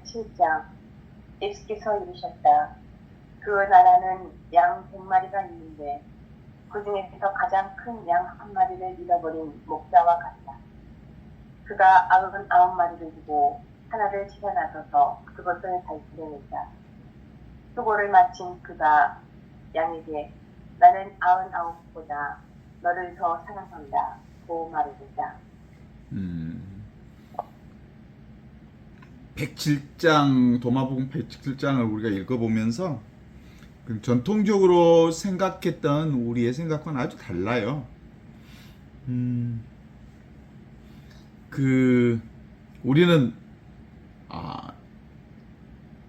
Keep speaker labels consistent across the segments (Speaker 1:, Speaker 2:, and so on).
Speaker 1: 7장 예수께서 이르셨다. 그 나라는 양 100마리가 있는데 그 중에서 가장 큰 양 한 마리를 잃어버린 목자와 같다. 그가 99마리를 두고 하나를 찾아나서서 그것을 발견했다. 수고를 마친 그가 양에게 나는 99보다 너를 더 사랑한다 고 말했다.
Speaker 2: 107장 도마복음 107장을 우리가 읽어보면서 전통적으로 생각했던 우리의 생각과는 아주 달라요. 우리는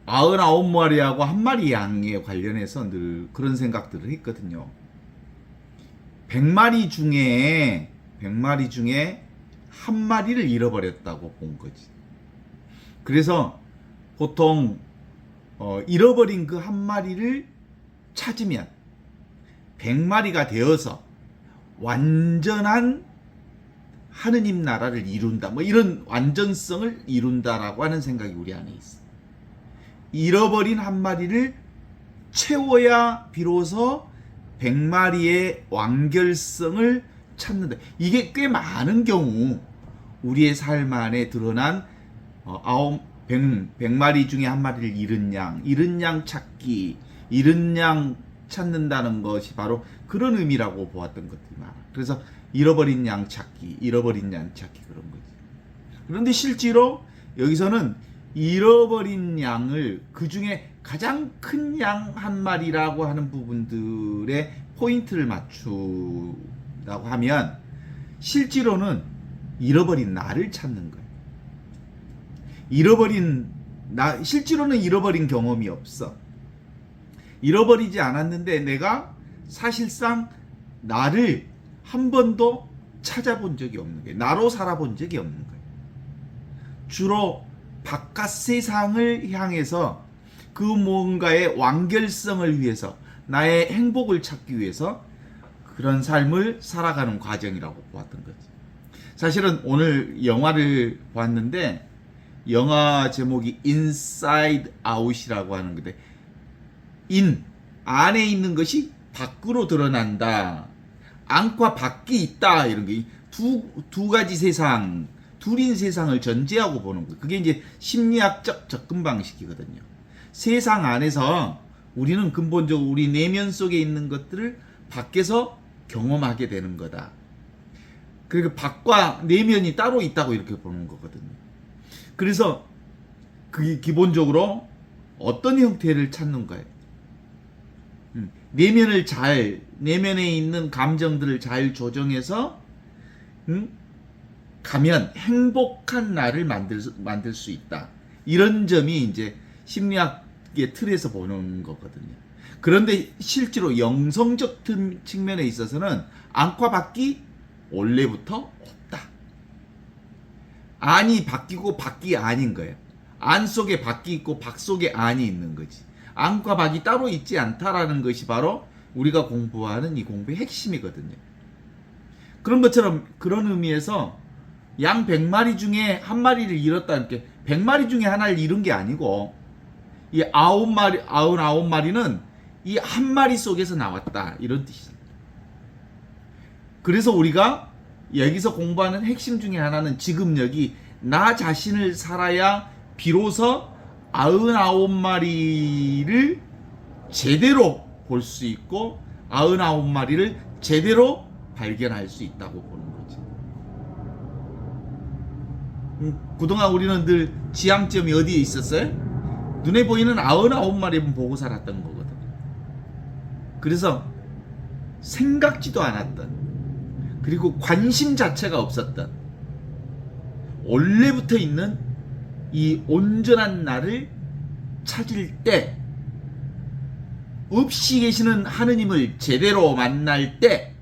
Speaker 2: 99마리하고 한 마리 양에 관련해서 늘 그런 생각들을 했거든요. 100마리 중에 한 마리를 잃어버렸다고 본 거지. 그래서 보통 잃어버린 그 한 마리를 찾으면 100마리가 되어서 완전한 하느님 나라를 이룬다. 뭐 이런 완전성을 이룬다라고 하는 생각이 우리 안에 있어. 잃어버린 한 마리를 채워야 비로소 100마리의 완결성을 찾는다. 이게 꽤 많은 경우 우리의 삶 안에 드러난 100마리 중에 한 마리를 잃은 양 찾기, 잃은 양 찾는다는 것이 바로 그런 의미라고 보았던 것들이 많아. 그래서 잃어버린 양 찾기 그런 거지. 그런데 실제로 여기서는 잃어버린 양을 그 중에 가장 큰 양 한 마리라고 하는 부분들에 포인트를 맞추라고 하면 실제로는 잃어버린 나를 찾는 거예요. 실제로는 잃어버린 경험이 없어. 잃어버리지 않았는데 내가 사실상 나를 한 번도 찾아본 적이 없는 거예요. 나로 살아본 적이 없는 거예요. 주로 바깥 세상을 향해서 그 뭔가의 완결성을 위해서 나의 행복을 찾기 위해서 그런 삶을 살아가는 과정이라고 보았던 거지. 사실은 오늘 영화를 봤는데 영화 제목이 Inside Out이라고 하는 건데 안에 있는 것이 밖으로 드러난다. 안과 밖이 있다. 이런 게 두 가지 세상, 둘인 세상을 전제하고 보는 거예요. 그게 이제 심리학적 접근 방식이거든요. 세상 안에서 우리는 근본적으로 우리 내면 속에 있는 것들을 밖에서 경험하게 되는 거다. 그리고 밖과 내면이 따로 있다고 이렇게 보는 거거든요. 그래서 그게 기본적으로 어떤 형태를 찾는 거예요? 내면에 있는 감정들을 잘 조정해서 가면 행복한 나를 만들 수 있다. 이런 점이 이제 심리학의 틀에서 보는 거거든요. 그런데 실제로 영성적 측면에 있어서는 안과 밖이 원래부터 없다. 안이 바뀌고 밖이 아닌 거예요. 안 속에 밖이 있고 밖 속에 안이 있는 거지. 안과 밖이 따로 있지 않다라는 것이 바로 우리가 공부하는 이 공부의 핵심이거든요. 그런 것처럼 그런 의미에서 양 100마리 중에 한 마리를 잃었다는 게 100마리 중에 하나를 잃은 게 아니고 이 99마리는 이 한 마리 속에서 나왔다. 이런 뜻이죠. 그래서 우리가 여기서 공부하는 핵심 중에 하나는 지금 여기 나 자신을 살아야 비로소 99마리를 제대로 볼 수 있고 99마리를 제대로 발견할 수 있다고 보는 거지. 그동안 우리는 늘 지향점이 어디에 있었어요? 눈에 보이는 99마리만 보고 살았던 거거든. 그래서 생각지도 않았던, 그리고 관심 자체가 없었던, 원래부터 있는 이 온전한 나를 찾을 때, 없이 계시는 하느님을 제대로 만날 때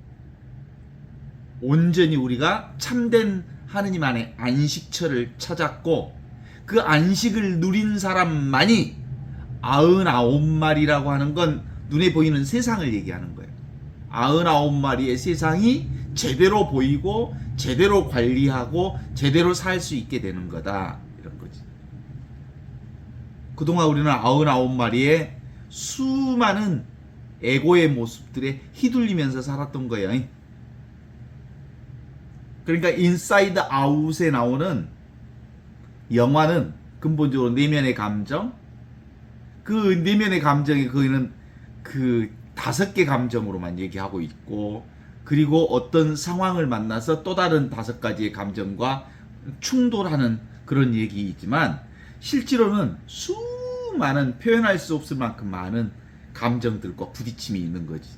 Speaker 2: 온전히 우리가 참된 하느님 안에 안식처를 찾았고, 그 안식을 누린 사람만이 99마리라고 하는 건 눈에 보이는 세상을 얘기하는 거예요. 99마리의 세상이 제대로 보이고 제대로 관리하고 제대로 살 수 있게 되는 거다, 이런 거지. 그동안 우리는 99마리의 수많은 에고의 모습들에 휘둘리면서 살았던 거예요. 그러니까 인사이드 아웃에 나오는 영화는 근본적으로 내면의 감정, 그 내면의 감정이 거기는 그 5개 감정으로만 얘기하고 있고, 그리고 어떤 상황을 만나서 또 다른 5가지의 감정과 충돌하는 그런 얘기이지만, 실제로는 수많은 표현할 수 없을 만큼 많은 감정들과 부딪힘이 있는 거지.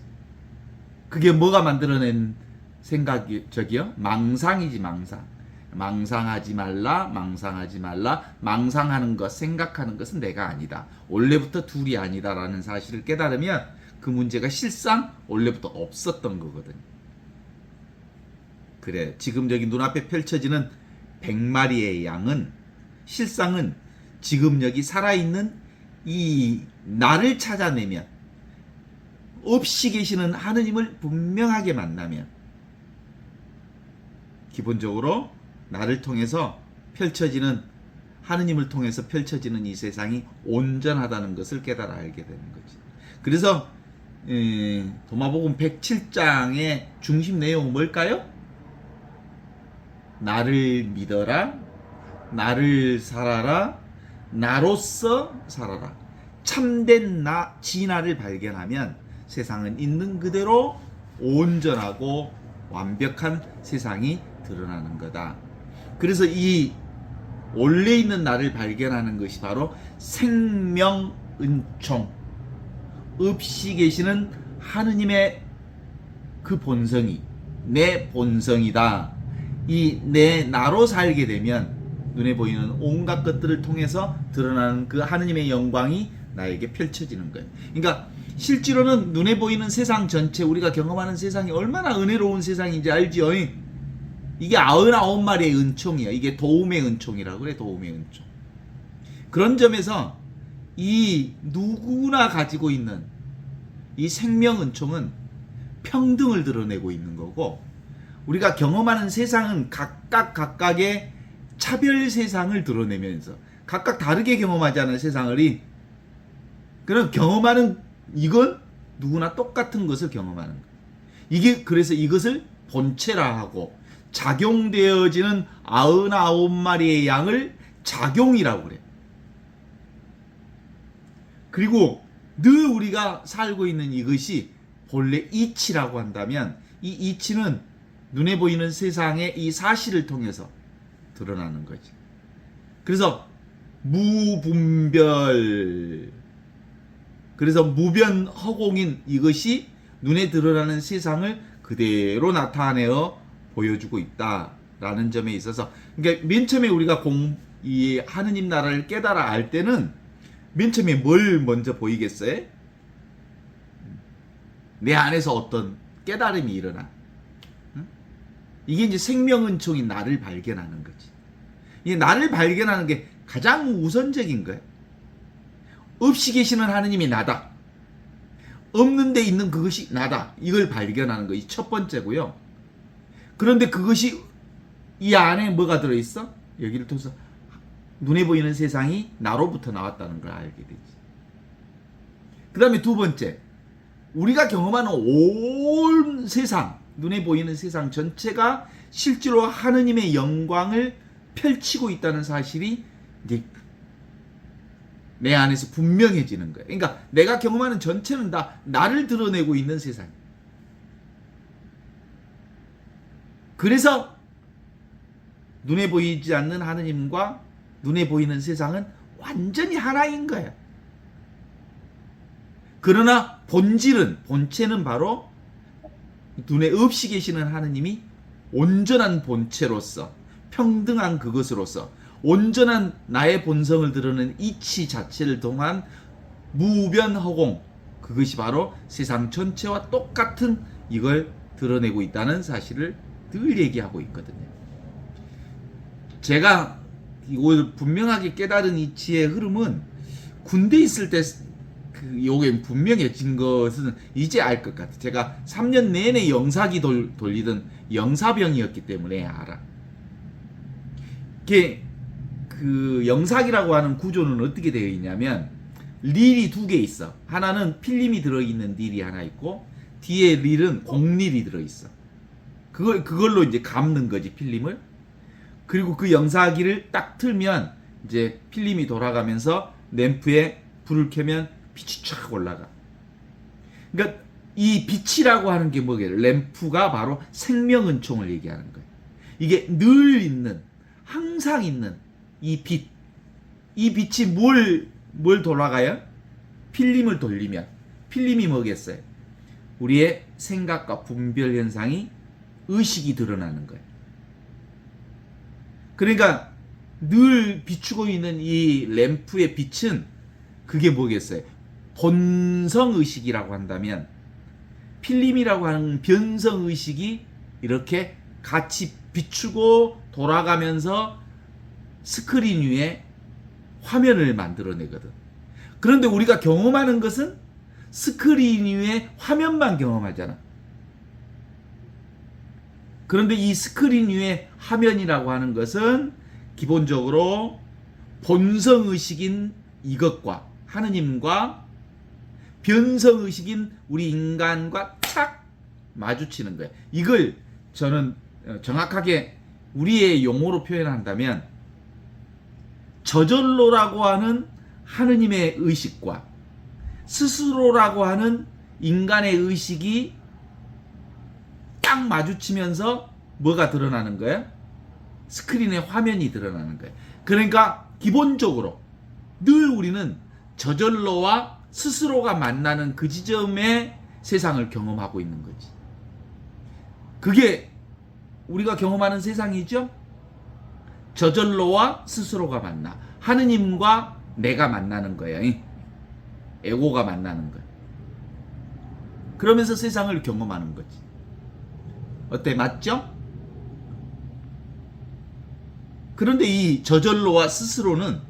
Speaker 2: 그게 뭐가 만들어낸 생각이 저기요? 망상이지, 망상. 망상하지 말라, 망상하지 말라. 망상하는 것, 생각하는 것은 내가 아니다. 원래부터 둘이 아니다라는 사실을 깨달으면 그 문제가 실상 원래부터 없었던 거거든요. 그래, 지금 여기 눈앞에 펼쳐지는 100마리의 양은 실상은 지금 여기 살아있는 이 나를 찾아내면, 없이 계시는 하느님을 분명하게 만나면 기본적으로 나를 통해서 펼쳐지는, 하느님을 통해서 펼쳐지는 이 세상이 온전하다는 것을 깨달아 알게 되는 거지. 그래서 도마복음 107장의 중심 내용은 뭘까요? 나를 믿어라, 나를 살아라, 나로서 살아라. 참된 나, 진화를 발견하면 세상은 있는 그대로 온전하고 완벽한 세상이 드러나는 거다. 그래서 이 원래 있는 나를 발견하는 것이 바로 생명은총, 없이 계시는 하느님의 그 본성이 내 본성이다. 이 내 나로 살게 되면 눈에 보이는 온갖 것들을 통해서 드러나는 그 하느님의 영광이 나에게 펼쳐지는 거예요. 그러니까 실제로는 눈에 보이는 세상 전체, 우리가 경험하는 세상이 얼마나 은혜로운 세상인지 알지요? 이게 99마리의 은총이에요. 이게 도움의 은총이라고 그래, 도움의 은총. 그런 점에서 이 누구나 가지고 있는 이 생명 은총은 평등을 드러내고 있는 거고, 우리가 경험하는 세상은 각각의 차별 세상을 드러내면서 각각 다르게 경험하지 않은 세상을, 그런 경험하는, 이건 누구나 똑같은 것을 경험하는 거예요. 이게 그래서 이것을 본체라 하고, 작용되어지는 99마리의 양을 작용이라고 그래요. 그리고 늘 우리가 살고 있는 이것이 본래 이치라고 한다면, 이 이치는 눈에 보이는 세상의 이 사실을 통해서 드러나는 거지. 그래서 무분별, 그래서 무변허공인 이것이 눈에 드러나는 세상을 그대로 나타내어 보여주고 있다라는 점에 있어서, 그러니까 맨 처음에 우리가 이 하느님 나라를 깨달아 알 때는 맨 처음에 뭘 먼저 보이겠어요? 내 안에서 어떤 깨달음이 일어나. 이게 이제 생명은총인 나를 발견하는 거지. 이 나를 발견하는 게 가장 우선적인 거예요. 없이 계시는 하느님이 나다. 없는 데 있는 그것이 나다. 이걸 발견하는 것이 첫 번째고요. 그런데 그것이 이 안에 뭐가 들어있어? 여기를 통해서 눈에 보이는 세상이 나로부터 나왔다는 걸 알게 되지. 그 다음에 두 번째, 우리가 경험하는 온 세상, 눈에 보이는 세상 전체가 실제로 하느님의 영광을 펼치고 있다는 사실이 이제 내 안에서 분명해지는 거예요. 그러니까 내가 경험하는 전체는 다 나를 드러내고 있는 세상. 그래서 눈에 보이지 않는 하느님과 눈에 보이는 세상은 완전히 하나인 거예요. 그러나 본체는 바로 눈에 없이 계시는 하느님이 온전한 본체로서, 평등한 그것으로서, 온전한 나의 본성을 드러내는 이치 자체를 통한 무변허공, 그것이 바로 세상 전체와 똑같은 이걸 드러내고 있다는 사실을 늘 얘기하고 있거든요. 제가 이걸 분명하게 깨달은 이치의 흐름은 군대 있을 때 요게 분명해진 것은 이제 알 것 같아. 제가 3년 내내 영사기 돌리던 영사병이었기 때문에 알아. 그 영상이라고 하는 구조는 어떻게 되어 있냐면 릴이 두 개 있어. 하나는 필름이 들어있는 릴이 하나 있고 뒤에 릴은 공릴이 들어있어. 그걸로 이제 감는 거지, 필름을. 그리고 그 영상기를 딱 틀면 이제 필름이 돌아가면서 램프에 불을 켜면 빛이 쫙 올라가. 그러니까 이 빛이라고 하는 게 뭐겠어요? 램프가 바로 생명은총을 얘기하는 거예요. 이게 늘 있는, 항상 있는 이 빛. 이 빛이 뭘 돌아가요? 필름을 돌리면. 필름이 뭐겠어요? 우리의 생각과 분별 현상이 의식이 드러나는 거예요. 그러니까 늘 비추고 있는 이 램프의 빛은 그게 뭐겠어요? 본성의식이라고 한다면 필름이라고 하는 변성의식이 이렇게 같이 비추고 돌아가면서 스크린 위에 화면을 만들어내거든. 그런데 우리가 경험하는 것은 스크린 위에 화면만 경험하잖아. 그런데 이 스크린 위에 화면이라고 하는 것은 기본적으로 본성의식인 이것과 하느님과 변성의식인 우리 인간과 착 마주치는 거예요. 이걸 저는 정확하게 우리의 용어로 표현한다면 저절로라고 하는 하느님의 의식과 스스로라고 하는 인간의 의식이 딱 마주치면서 뭐가 드러나는 거예요? 스크린의 화면이 드러나는 거예요. 그러니까 기본적으로 늘 우리는 저절로와 스스로가 만나는 그 지점의 세상을 경험하고 있는 거지. 그게 우리가 경험하는 세상이죠? 저절로와 스스로가 만나. 하느님과 내가 만나는 거예요. 에고가 만나는 거예요. 그러면서 세상을 경험하는 거지. 어때? 맞죠? 그런데 이 저절로와 스스로는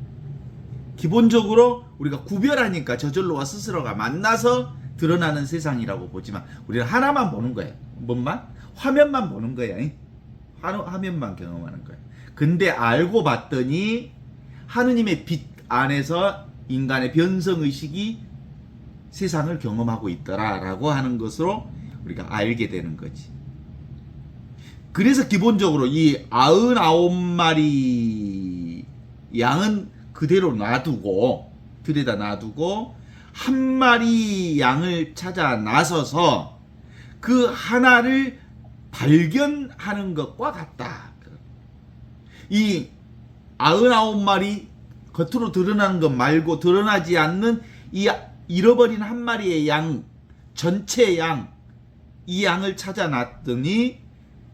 Speaker 2: 기본적으로 우리가 구별하니까 저절로와 스스로가 만나서 드러나는 세상이라고 보지만 우리는 하나만 보는 거예요. 뭔만? 화면만 보는 거예요. 화면만 경험하는 거예요. 근데 알고 봤더니 하느님의 빛 안에서 인간의 변성의식이 세상을 경험하고 있더라라고 하는 것으로 우리가 알게 되는 거지. 그래서 기본적으로 이 99마리 양은 그대로 놔두고 들여다 놔두고 한 마리 양을 찾아 나서서 그 하나를 발견하는 것과 같다. 이 99마리 겉으로 드러나는 것 말고 드러나지 않는 이 잃어버린 한 마리의 양, 전체 양, 이 양을 찾아 놨더니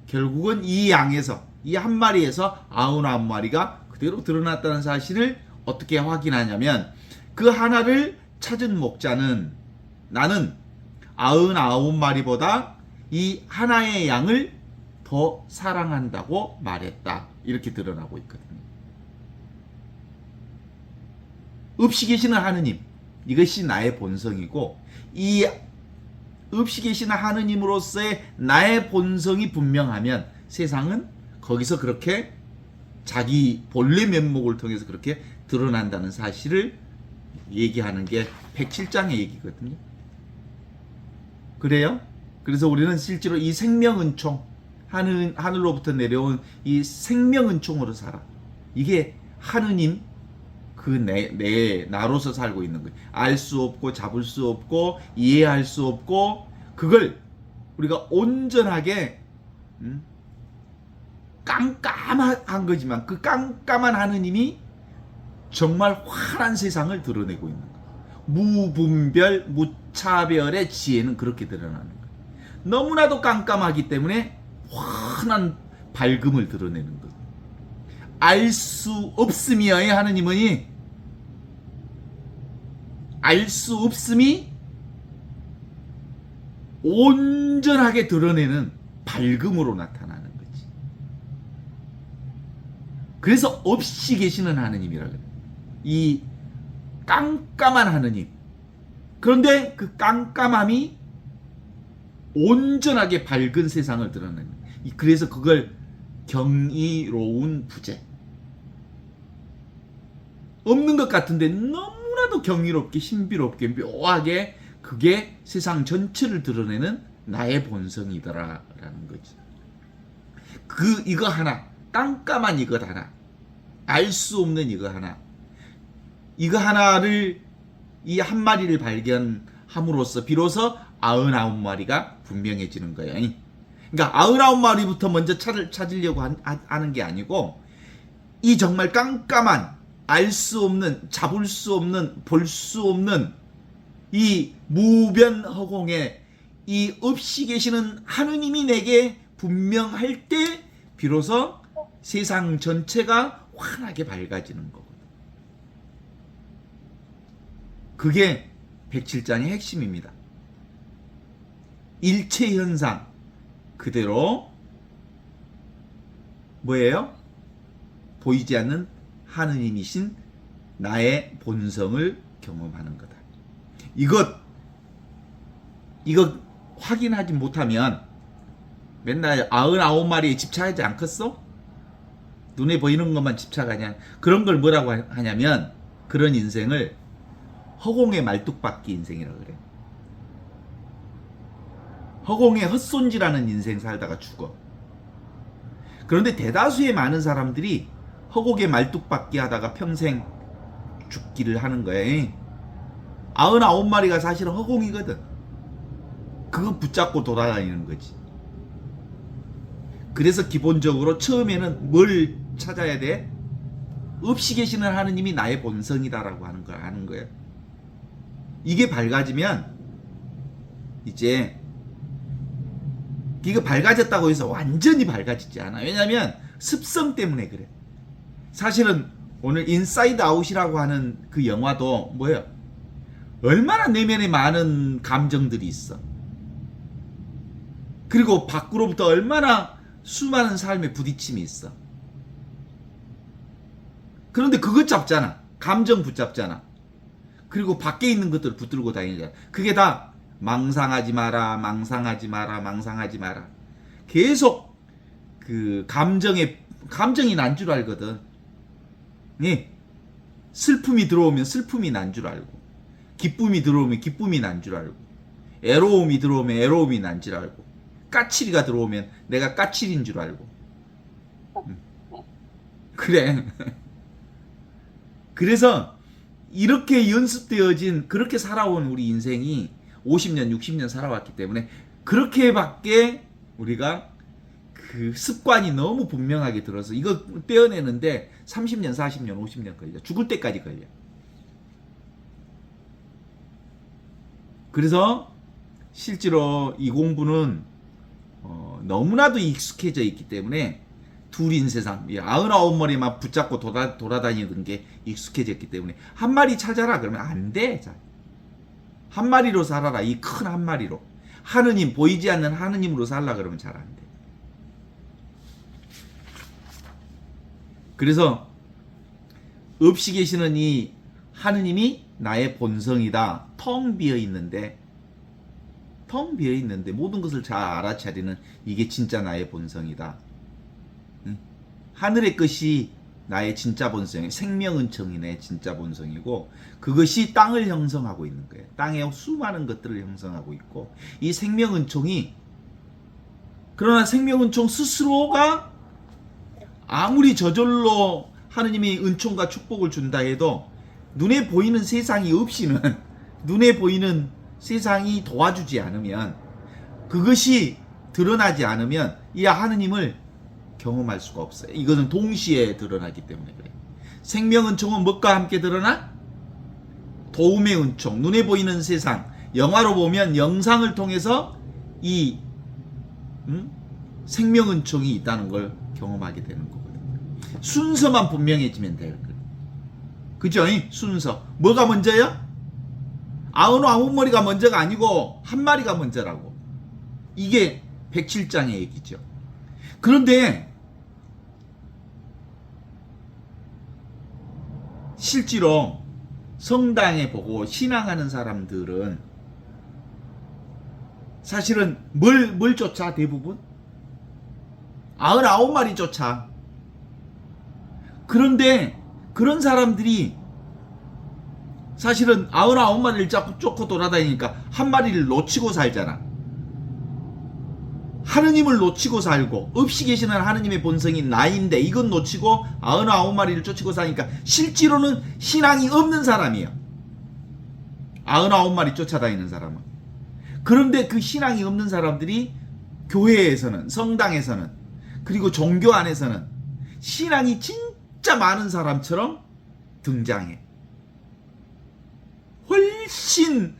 Speaker 2: 결국은 이 양에서, 이 한 마리에서 99마리가 그대로 드러났다는 사실을 어떻게 확인하냐면 그 하나를 찾은 목자는 나는 99마리보다 이 하나의 양을 더 사랑한다고 말했다. 이렇게 드러나고 있거든요. 없이 계시는 하느님, 이것이 나의 본성이고 이 없이 계시는 하느님으로서의 나의 본성이 분명하면 세상은 거기서 그렇게 자기 본래 면목을 통해서 그렇게 드러난다는 사실을 얘기하는 게 107장의 얘기거든요. 그래요? 그래서 우리는 실제로 이 생명은총, 하늘로부터 내려온 이 생명은총으로 살아. 이게 하느님, 나로서 살고 있는 거예요. 알 수 없고, 잡을 수 없고, 이해할 수 없고, 그걸 우리가 온전하게, 깜깜한 거지만, 그 깜깜한 하느님이 정말 환한 세상을 드러내고 있는 거예요. 무분별, 무차별의 지혜는 그렇게 드러나는 거예요. 너무나도 깜깜하기 때문에 환한 밝음을 드러내는 거예요. 알 수 없음이여의 하느님은 알 수 없음이 온전하게 드러내는 밝음으로 나타나는 거지. 그래서 없이 계시는 하느님이라고 해요. 이 깜깜한 하느님. 그런데 그 깜깜함이 온전하게 밝은 세상을 드러내는 거예요. 그래서 그걸 경이로운 부재. 없는 것 같은데 너무나도 경이롭게 신비롭게 묘하게 그게 세상 전체를 드러내는 나의 본성이더라라는 거지. 이거 하나, 깜깜한 이것 하나, 알 수 없는 이거 하나, 이거 하나를 이 한 마리를 발견함으로써 비로소 99마리가 분명해지는 거예요. 그러니까 99마리부터 먼저 찾으려고 하는 게 아니고 이 정말 깜깜한 알 수 없는, 잡을 수 없는, 볼 수 없는 이 무변 허공에 이 없이 계시는 하느님이 내게 분명할 때 비로소 세상 전체가 환하게 밝아지는 거거든. 그게 107장의 핵심입니다. 일체 현상 그대로 뭐예요? 보이지 않는 하느님이신 나의 본성을 경험하는 거다. 이것 확인하지 못하면 맨날 99마리에 집착하지 않겠어? 눈에 보이는 것만 집착하냐? 그런 걸 뭐라고 하냐면 그런 인생을 허공의 말뚝박기 인생이라고 그래. 허공의 헛손질하는 인생 살다가 죽어. 그런데 대다수의 많은 사람들이 허공의 말뚝박기 하다가 평생 죽기를 하는 거야. 99마리가 사실은 허공이거든. 그거 붙잡고 돌아다니는 거지. 그래서 기본적으로 처음에는 뭘 찾아야 돼? 없이 계시는 하느님이 나의 본성이다라고 하는 거야. 이게 밝아지면 이제 이거 밝아졌다고 해서 완전히 밝아지지 않아. 왜냐면 습성 때문에 그래. 사실은 오늘 인사이드 아웃이라고 하는 그 영화도 뭐예요? 얼마나 내면에 많은 감정들이 있어. 그리고 밖으로부터 얼마나 수많은 삶의 부딪힘이 있어. 그런데 그것 잡잖아. 감정 붙잡잖아. 그리고 밖에 있는 것들을 붙들고 다니잖아. 그게 다 망상하지 마라, 망상하지 마라, 망상하지 마라. 계속 그 감정이 난 줄 알거든. 예. 슬픔이 들어오면 슬픔이 난 줄 알고, 기쁨이 들어오면 기쁨이 난 줄 알고, 애로움이 들어오면 애로움이 난 줄 알고, 까칠이가 들어오면 내가 까칠인 줄 알고. 그래. 그래서 이렇게 연습되어진, 그렇게 살아온 우리 인생이 50년, 60년 살아왔기 때문에 그렇게밖에 우리가 그 습관이 너무 분명하게 들어서 이거 떼어내는데 30년, 40년, 50년 걸려. 죽을 때까지 걸려. 그래서 실제로 이 공부는 너무나도 익숙해져 있기 때문에 둘인 세상, 99마리만 붙잡고 돌아다니던 게 익숙해졌기 때문에 한 마리 찾아라 그러면 안 돼. 자, 한 마리로 살아라. 이 큰 한 마리로. 하느님, 보이지 않는 하느님으로 살라 그러면 잘 안 돼. 그래서 없이 계시는 이 하느님이 나의 본성이다. 텅 비어 있는데 모든 것을 잘 알아차리는 이게 진짜 나의 본성이다. 하늘의 것이 나의 진짜 본성이에요. 생명은총이 내 진짜 본성이고 그것이 땅을 형성하고 있는 거예요. 땅에 수많은 것들을 형성하고 있고 이 생명은총이, 그러나 생명은총 스스로가 아무리 저절로 하느님이 은총과 축복을 준다 해도 눈에 보이는 세상이 없이는 눈에 보이는 세상이 도와주지 않으면, 그것이 드러나지 않으면 이 하느님을 경험할 수가 없어요. 이것은 동시에 드러나기 때문에 그래요. 생명은총은 무엇과 함께 드러나? 도움의 은총, 눈에 보이는 세상, 영화로 보면 영상을 통해서 이 생명은총이 있다는 걸 경험하게 되는 거거든요. 순서만 분명해지면 돼요. 그죠? 순서. 뭐가 먼저야? 99머리가 먼저가 아니고 한 마리가 먼저라고. 이게 107장의 얘기죠. 그런데 실제로 성당에 보고 신앙하는 사람들은 사실은 뭘 쫓아? 대부분 99마리 쫓아. 그런데 그런 사람들이 사실은 99마리를 자꾸 쫓고 돌아다니니까 한 마리를 놓치고 살잖아. 하느님을 놓치고 살고 없이 계시는 하느님의 본성인 나인데 이건 놓치고 99마리를 쫓고 사니까 실제로는 신앙이 없는 사람이에요. 99마리 쫓아다니는 사람은. 그런데 그 신앙이 없는 사람들이 교회에서는, 성당에서는, 그리고 종교 안에서는 신앙이 진짜 많은 사람처럼 등장해. 훨씬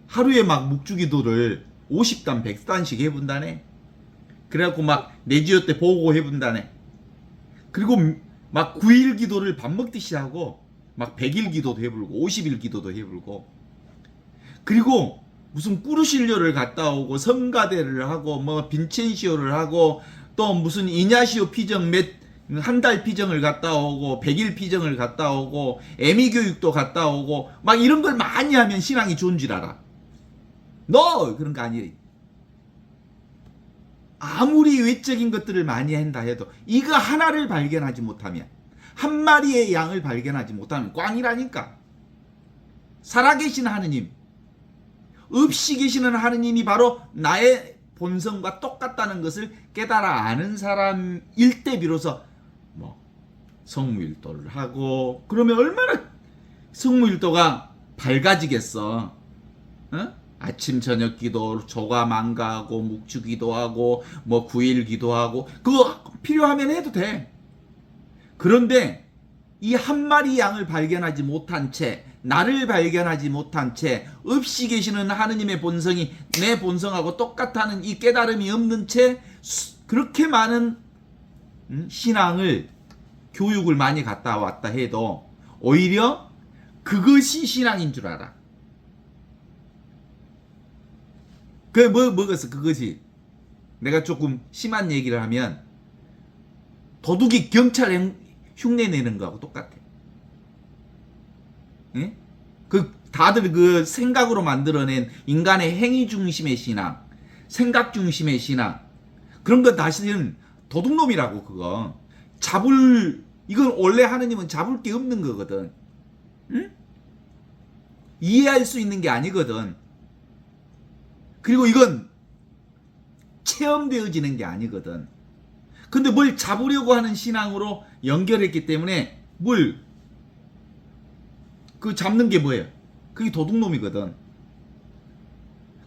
Speaker 2: 하루에 막 묵주기도를 50단 100단씩 해본다네. 그래갖고 막 내지어 때 보고 해본다네. 그리고 막 9일 기도를 밥 먹듯이 하고 막 100일 기도도 해불고 50일 기도도 해불고, 그리고 무슨 꾸르실료를 갔다 오고 성가대를 하고 뭐 빈첸시오를 하고 또 무슨 이냐시오 피정 한 달 피정을 갔다 오고 100일 피정을 갔다 오고 애미 교육도 갔다 오고 막 이런 걸 많이 하면 신앙이 좋은 줄 알아. 너 그런 거 아니래. 아무리 외적인 것들을 많이 한다 해도 이거 하나를 발견하지 못하면, 한 마리의 양을 발견하지 못하면 꽝이라니까. 살아계신 하느님, 없이 계시는 하느님이 바로 나의 본성과 똑같다는 것을 깨달아 아는 사람일 때 비로소 뭐 성무일도를 하고, 그러면 얼마나 성무일도가 밝아지겠어. 어? 아침 저녁 기도 조가 망가하고 묵주 기도하고 뭐 9일 기도하고 그거 필요하면 해도 돼. 그런데 이 한 마리 양을 발견하지 못한 채, 나를 발견하지 못한 채, 없이 계시는 하느님의 본성이 내 본성하고 똑같다는 이 깨달음이 없는 채 그렇게 많은 신앙을, 교육을 많이 갔다 왔다 해도 오히려 그것이 신앙인 줄 알아. 그게 뭐겠어 그것이. 내가 조금 심한 얘기를 하면 도둑이 경찰 흉내 내는 거하고 똑같아. 예? 그 다들 그 생각으로 만들어낸 인간의 행위 중심의 신앙, 생각 중심의 신앙, 그런 거 다시는 도둑놈이라고. 그거 이건 원래 하느님은 잡을 게 없는 거거든. 응? 이해할 수 있는 게 아니거든. 그리고 이건 체험되어지는 게 아니거든. 근데 뭘 잡으려고 하는 신앙으로 연결했기 때문에 그 잡는 게 뭐예요? 그게 도둑놈이거든.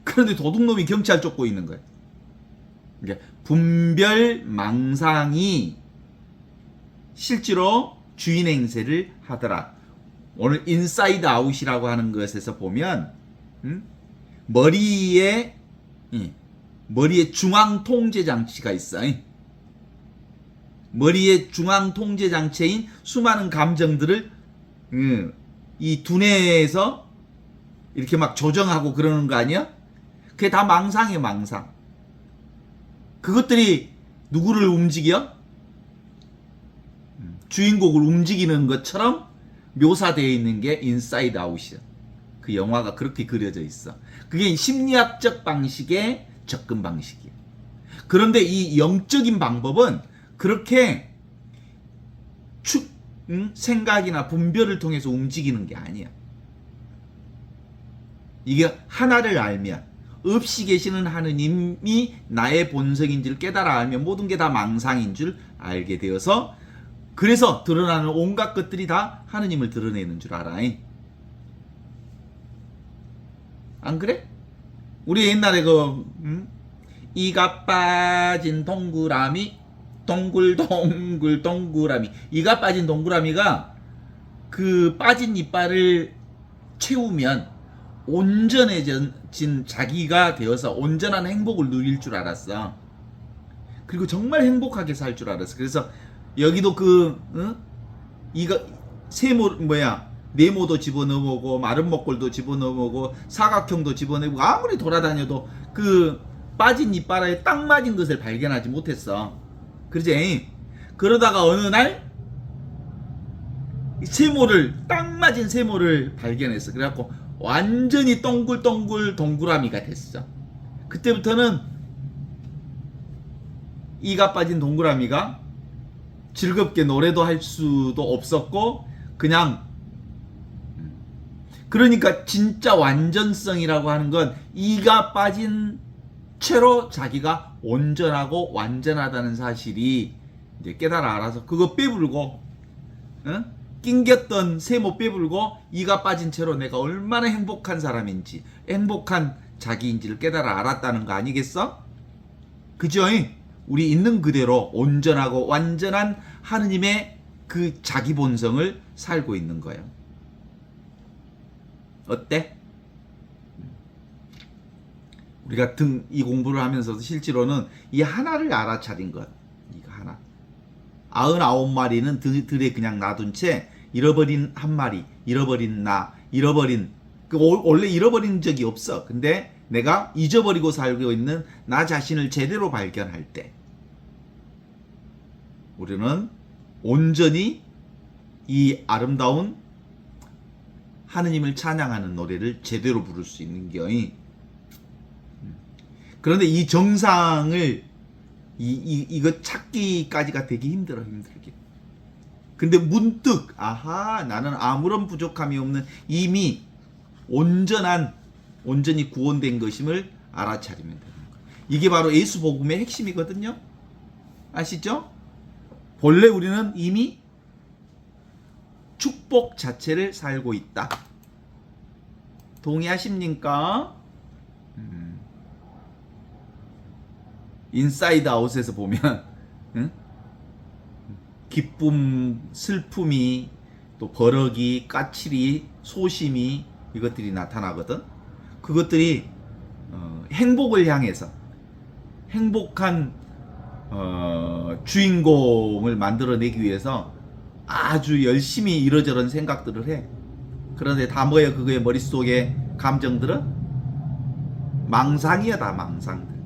Speaker 2: 그런데 도둑놈이 경찰 쫓고 있는 거예요. 그러니까 분별망상이 실제로 주인 행세를 하더라. 오늘 인사이드 아웃이라고 하는 것에서 보면 머리에 중앙 통제 장치가 있어. 머리의 중앙 통제 장치인 수많은 감정들을 이 두뇌에서 이렇게 막 조정하고 그러는 거 아니야? 그게 다 망상이에요, 망상. 그것들이 누구를 움직여? 주인공을 움직이는 것처럼 묘사되어 있는 게 인사이드 아웃이야. 그 영화가 그렇게 그려져 있어. 그게 심리학적 방식의 접근 방식이야. 그런데 이 영적인 방법은 그렇게 생각이나 분별을 통해서 움직이는 게 아니야. 이게 하나를 알면, 없이 계시는 하느님이 나의 본성인 줄 깨달아 알면 모든 게 다 망상인 줄 알게 되어서, 그래서 드러나는 온갖 것들이 다 하느님을 드러내는 줄 알아. 안 그래? 우리 옛날에 이가 빠진 동그라미, 동글동글 동그라미, 이가 빠진 동그라미가 그 빠진 이빨을 채우면 온전해진 자기가 되어서 온전한 행복을 누릴 줄 알았어. 그리고 정말 행복하게 살 줄 알았어. 그래서 여기도 이거 네모도 집어넣어보고 마른 목골도 집어넣어보고 사각형도 집어넣어보고 아무리 돌아다녀도 그 빠진 이빨에 딱 맞은 것을 발견하지 못했어. 그러지? 그러다가 어느 날 딱 맞은 세모를 발견했어. 그래갖고 완전히 동글동글 동그라미가 됐어. 그때부터는 이가 빠진 동그라미가 즐겁게 노래도 할 수도 없었고, 그냥 그러니까 진짜 완전성이라고 하는 건 이가 빠진 채로 자기가 온전하고 완전하다는 사실이 이제 깨달아 알아서 그거 빼불고, 응? 낑겼던 세모 빼불고 이가 빠진 채로 내가 얼마나 행복한 사람인지, 행복한 자기인지를 깨달아 알았다는 거 아니겠어? 그죠? 우리 있는 그대로 온전하고 완전한 하느님의 그 자기 본성을 살고 있는 거예요. 어때? 우리가 이 공부를 하면서도 실제로는 이 하나를 알아차린 것. 이거 하나. 99마리는 들에 그냥 놔둔 채 잃어버린 한 마리, 잃어버린 나, 원래 잃어버린 적이 없어. 근데 내가 잊어버리고 살고 있는 나 자신을 제대로 발견할 때 우리는 온전히 이 아름다운 하느님을 찬양하는 노래를 제대로 부를 수 있는 거이. 그런데 이 정상을 이거 찾기까지가 되게 힘들게. 근데 문득 나는 아무런 부족함이 없는 이미 온전히 구원된 것임을 알아차리면 되는 거예요. 이게 바로 예수 복음의 핵심이거든요. 아시죠? 본래 우리는 이미 축복 자체를 살고 있다. 동의하십니까? 인사이드 아웃에서 보면 응? 기쁨, 슬픔이, 또 버럭이, 까칠이, 소심이 이것들이 나타나거든. 그것들이 행복을 향해서 행복한 주인공을 만들어내기 위해서 아주 열심히 이러저런 생각들을 해. 그런데 다 뭐야? 그거의 머릿속에 감정들은 망상이야. 다 망상들.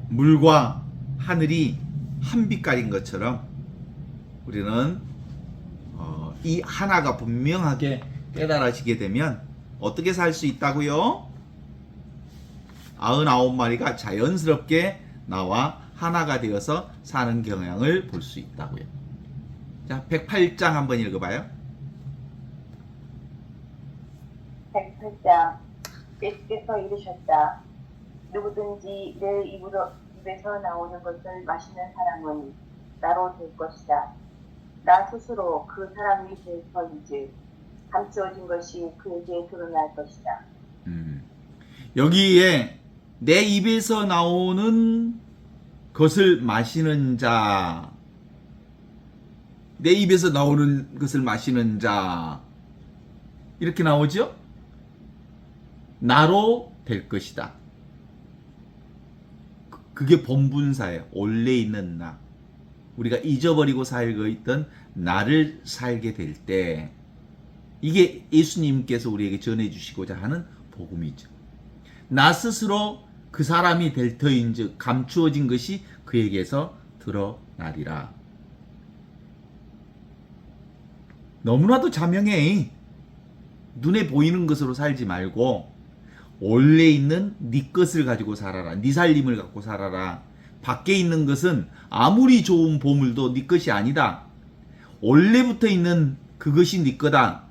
Speaker 2: 물과 하늘이 한 빛깔인 것처럼 우리는 이 하나가 분명하게 깨달아지게 되면 어떻게 살 수 있다고요? 99마리가 자연스럽게 나와 하나가 되어서 사는 경향을 볼 수 있다고요. 자, 108장 한번 읽어봐요.
Speaker 1: 108장. 예수께서 이르셨다. 누구든지 내 입에서 나오는 것을 마시는 사람은 나로 될 것이다. 나 스스로 그 사람이 될 터인즉 감추어진 것이 그에게 드러날 것이다.
Speaker 2: 여기에 내 입에서 나오는 것을 마시는 자, 내 입에서 나오는 것을 마시는 자, 이렇게 나오죠? 나로 될 것이다. 그게 본분사예요. 원래 있는 나. 우리가 잊어버리고 살고 있던 나를 살게 될 때, 이게 예수님께서 우리에게 전해주시고자 하는 복음이죠. 나 스스로 그 사람이 될 터인즉 감추어진 것이 그에게서 드러나리라. 너무나도 자명해. 눈에 보이는 것으로 살지 말고 원래 있는 네 것을 가지고 살아라. 네 살림을 갖고 살아라. 밖에 있는 것은 아무리 좋은 보물도 네 것이 아니다. 원래부터 있는 그것이 네 거다.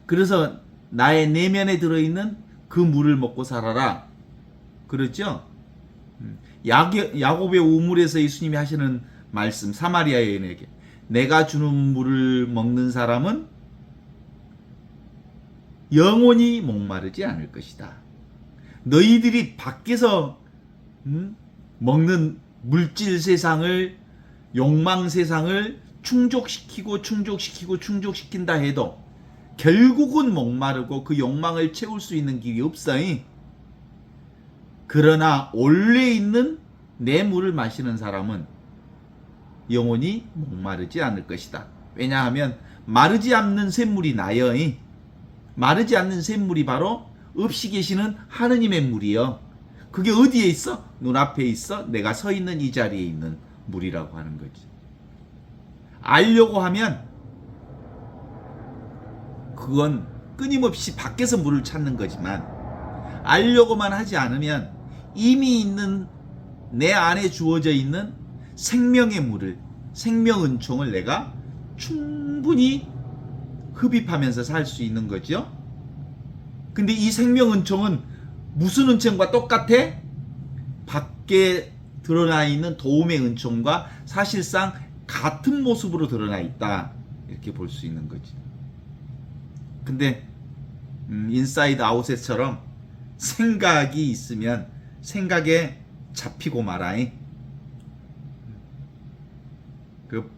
Speaker 2: 그래서 나의 내면에 들어있는 그 물을 먹고 살아라. 그렇죠? 야곱의 우물에서 예수님이 하시는 말씀, 사마리아 여인에게 내가 주는 물을 먹는 사람은 영원히 목마르지 않을 것이다. 너희들이 밖에서 먹는 물질 세상을, 욕망 세상을 충족시킨다 해도 결국은 목마르고 그 욕망을 채울 수 있는 길이 없어. 그러나 원래 있는 내 물을 마시는 사람은 영원히 목마르지 않을 것이다. 왜냐하면 마르지 않는 샘물이 나여. 마르지 않는 샘물이 바로 없이 계시는 하느님의 물이요. 그게 어디에 있어? 눈앞에 있어. 내가 서 있는 이 자리에 있는 물이라고 하는 거지. 알려고 하면 그건 끊임없이 밖에서 물을 찾는 거지만, 알려고만 하지 않으면 이미 있는 내 안에 주어져 있는 생명의 물을, 생명 은총을 내가 충분히 흡입하면서 살 수 있는 거죠. 근데 이 생명은총은 무슨 은총과 똑같아? 밖에 드러나 있는 도움의 은총과 사실상 같은 모습으로 드러나 있다. 이렇게 볼 수 있는 거지. 근데 인사이드 아웃에처럼 생각이 있으면 생각에 잡히고 말아이. 그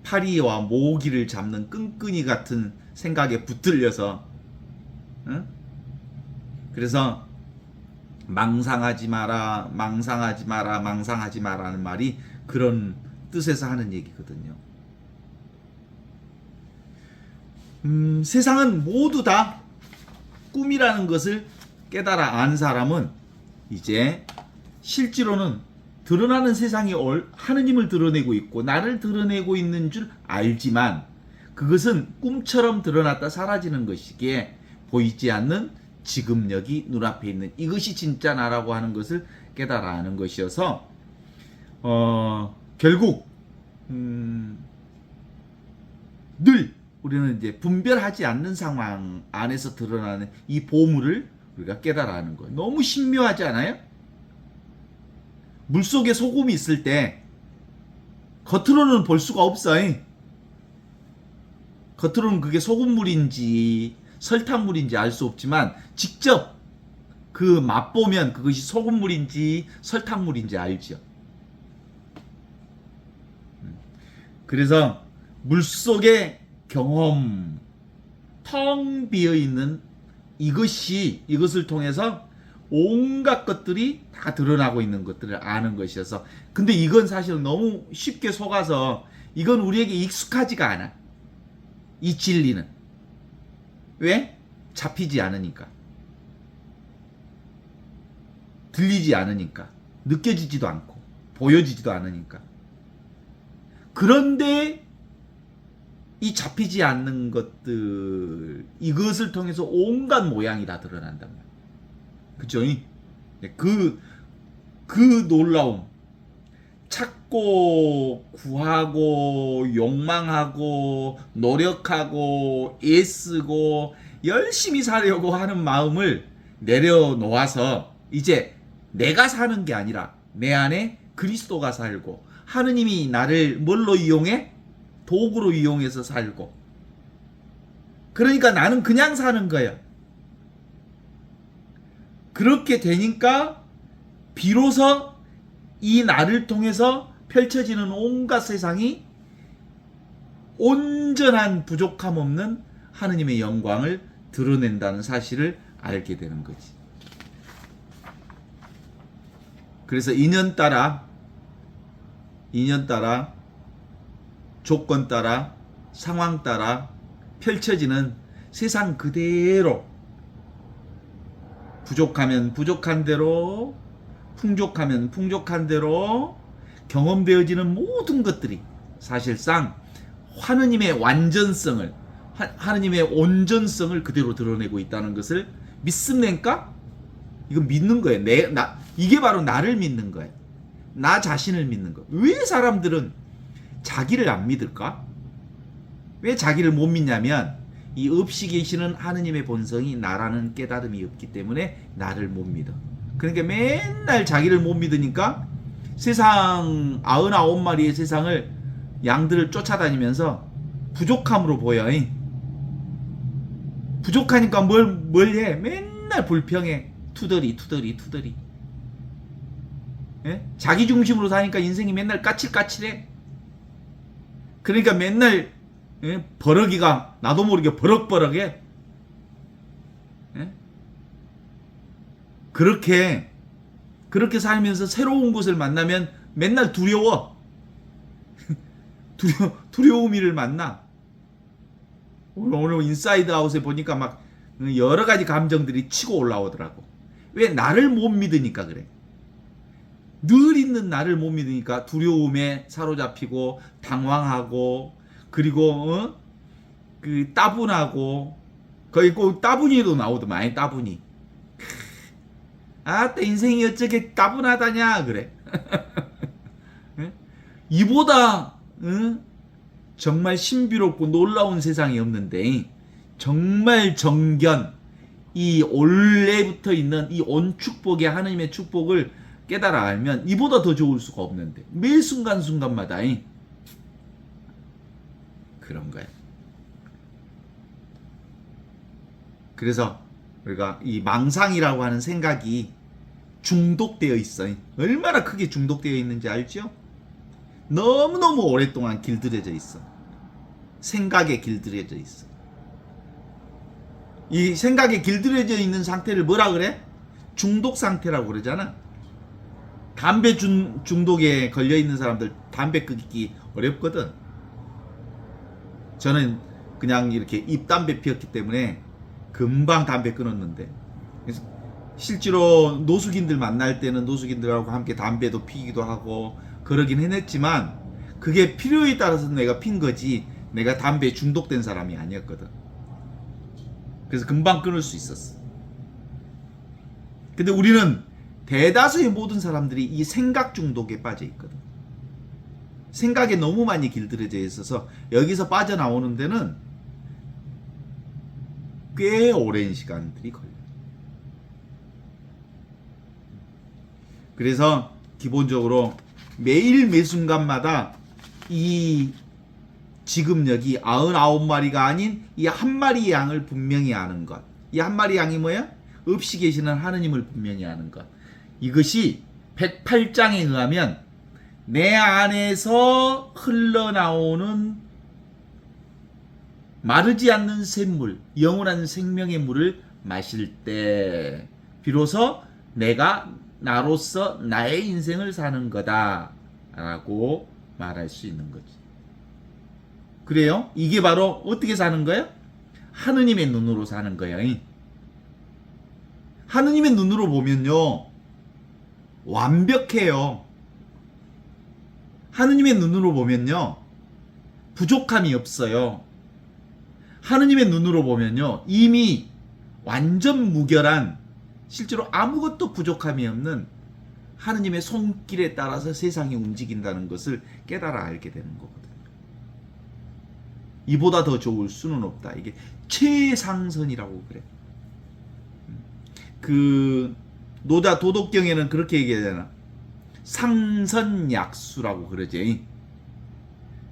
Speaker 2: 파리와 모기를 잡는 끈끈이 같은 생각에 붙들려서, 응? 그래서 망상하지 마라, 망상하지 마라, 망상하지 마라는 말이 그런 뜻에서 하는 얘기거든요. 세상은 모두 다 꿈이라는 것을 깨달아 안 사람은 이제 실제로는 드러나는 세상이 하느님을 드러내고 있고 나를 드러내고 있는 줄 알지만 그것은 꿈처럼 드러났다 사라지는 것이기에 보이지 않는 지금 여기 눈앞에 있는 이것이 진짜 나라고 하는 것을 깨달아 아는 것이어서 결국 늘 우리는 이제 분별하지 않는 상황 안에서 드러나는 이 보물을 우리가 깨달아 아는 거예요. 너무 신묘하지 않아요? 물속에 소금이 있을 때 겉으로는 볼 수가 없어요. 겉으로는 그게 소금물인지 설탕물인지 알 수 없지만 직접 그 맛보면 그것이 소금물인지 설탕물인지 알죠. 그래서 물속의 경험, 텅 비어있는 이것을 통해서 온갖 것들이 다 드러나고 있는 것들을 아는 것이어서 근데 이건 사실 너무 쉽게 속아서 이건 우리에게 익숙하지가 않아. 이 진리는. 왜? 잡히지 않으니까. 들리지 않으니까. 느껴지지도 않고 보여지지도 않으니까. 그런데 이 잡히지 않는 것들 이것을 통해서 온갖 모양이 다 드러난단 말이야. 그죠? 그 놀라움 찾고 구하고 욕망하고 노력하고 애쓰고 열심히 살려고 하는 마음을 내려놓아서 이제 내가 사는 게 아니라 내 안에 그리스도가 살고 하느님이 나를 뭘로 이용해? 도구로 이용해서 살고 그러니까 나는 그냥 사는 거야. 그렇게 되니까 비로소 이 나를 통해서 펼쳐지는 온갖 세상이 온전한 부족함 없는 하느님의 영광을 드러낸다는 사실을 알게 되는 거지. 그래서 인연 따라 조건 따라 상황 따라 펼쳐지는 세상 그대로 부족하면 부족한 대로 풍족하면 풍족한 대로 경험되어지는 모든 것들이 사실상 하느님의 완전성을 하느님의 온전성을 그대로 드러내고 있다는 것을 믿습니까? 이건 믿는 거예요. 이게 바로 나를 믿는 거예요. 나 자신을 믿는 거. 왜 사람들은 자기를 안 믿을까? 왜 자기를 못 믿냐면 이 없이 계시는 하느님의 본성이 나라는 깨달음이 없기 때문에 나를 못 믿어. 그러니까 맨날 자기를 못 믿으니까 세상 99마리의 세상을 양들을 쫓아다니면서 부족함으로 보여. 부족하니까 뭘 해? 맨날 불평해. 투덜이. 예? 자기 중심으로 사니까 인생이 맨날 까칠까칠해. 그러니까 맨날 버럭이가 나도 모르게 버럭버럭해. 예? 그렇게 살면서 새로운 것을 만나면 맨날 두려워. 두려움이를 만나. 오늘 인사이드 아웃에 보니까 막 여러 가지 감정들이 치고 올라오더라고. 왜? 나를 못 믿으니까 그래. 늘 있는 나를 못 믿으니까 두려움에 사로잡히고 당황하고 그리고 그 따분하고 거의 꼭 따분이도 나오더만. 따분이. 아따 인생이 어쩌게 따분하다냐 그래. 이보다 정말 신비롭고 놀라운 세상이 없는데 정말 정견 이 원래부터 있는 이 온 축복의 하느님의 축복을 깨달아 알면 이보다 더 좋을 수가 없는데 매 순간순간마다 그런 거예요. 그래서 우리가 이 망상이라고 하는 생각이 중독되어 있어요. 얼마나 크게 중독되어 있는지 알죠? 너무너무 오랫동안 길들여져 있어. 생각에 길들여져 있어. 이 생각에 길들여져 있는 상태를 뭐라 그래? 중독 상태라고 그러잖아. 담배 중독에 걸려 있는 사람들 담배 끊기 어렵거든. 저는 그냥 이렇게 입담배 피웠기 때문에 금방 담배 끊었는데, 그래서 실제로 노숙인들 만날 때는 노숙인들하고 함께 담배도 피기도 하고 그러긴 해냈지만 그게 필요에 따라서 내가 핀 거지 내가 담배에 중독된 사람이 아니었거든. 그래서 금방 끊을 수 있었어. 근데 우리는 대다수의 모든 사람들이 이 생각 중독에 빠져 있거든. 생각에 너무 많이 길들여져 있어서 여기서 빠져나오는 데는 꽤 오랜 시간들이 걸려요. 그래서 기본적으로 매일 매순간마다 이 지금 여기 99마리가 아닌 이 한 마리의 양을 분명히 아는 것. 이 한 마리 양이 뭐야? 없이 계시는 하느님을 분명히 아는 것. 이것이 108장에 의하면 내 안에서 흘러나오는 마르지 않는 샘물, 영원한 생명의 물을 마실 때 비로소 내가 나로서 나의 인생을 사는 거다 라고 말할 수 있는 거지. 그래요? 이게 바로 어떻게 사는 거예요? 하느님의 눈으로 사는 거예요. 하느님의 눈으로 보면요 완벽해요. 하느님의 눈으로 보면요 부족함이 없어요. 하느님의 눈으로 보면요 이미 완전 무결한, 실제로 아무것도 부족함이 없는 하느님의 손길에 따라서 세상이 움직인다는 것을 깨달아 알게 되는 거거든요. 이보다 더 좋을 수는 없다. 이게 최상선이라고 그래. 그 노자 도덕경에는 그렇게 얘기하잖아. 상선약수라고 그러지.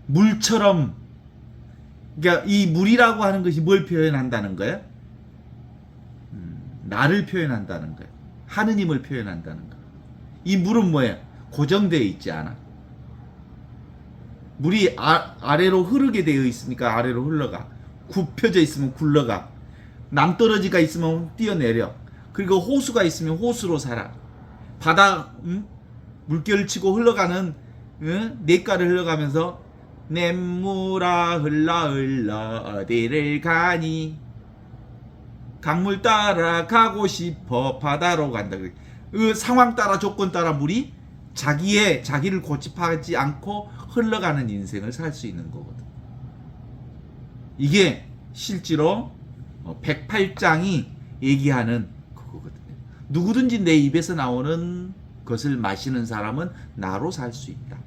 Speaker 2: 물처럼, 그러니까 이 물이라고 하는 것이 뭘 표현한다는 거야? 나를 표현한다는 거야. 하느님을 표현한다는 거야. 이 물은 뭐야? 고정되어 있지 않아. 물이 아래로 흐르게 되어 있으니까 아래로 흘러가. 굽혀져 있으면 굴러가. 남떨어지가 있으면 뛰어내려. 그리고 호수가 있으면 호수로 살아. 바다 물결을 치고 흘러가는 냇가를 흘러가면서 냇물아 흘러 흘러 어디를 가니, 강물 따라 가고 싶어 바다로 간다. 그 상황 따라 조건 따라 물이 자기를 고집하지 않고 흘러가는 인생을 살 수 있는 거거든. 이게 실제로 108장이 얘기하는 그거거든요. 누구든지 내 입에서 나오는 것을 마시는 사람은 나로 살 수 있다.